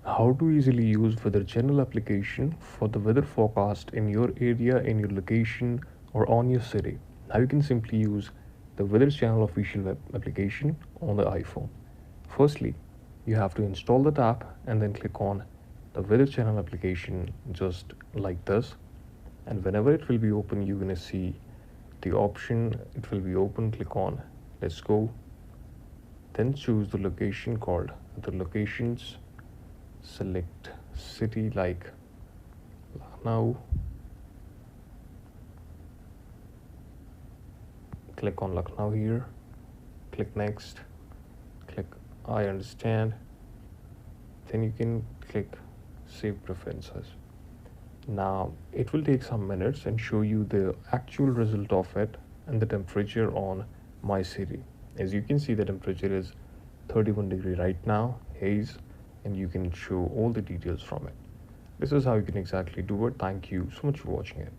How to easily use weather channel application for the weather forecast in your area, in your location, or on your city. Now you can simply use the weather channel official web application on the iPhone. Firstly, you have to install the app and then click on the weather channel application just like this. And whenever it will be open, you're gonna see the option. It will be open. Click on let's go, then choose the location called the locations. Select city like Lucknow. Click on Lucknow here. Click next. Click I understand. Then you can click save preferences. Now it will take some minutes and show you the actual result of it and the temperature on my city. As you can see, the temperature is 31 degree right now, haze, and you can show all the details from it. This is how you can exactly do it. Thank you so much for watching it.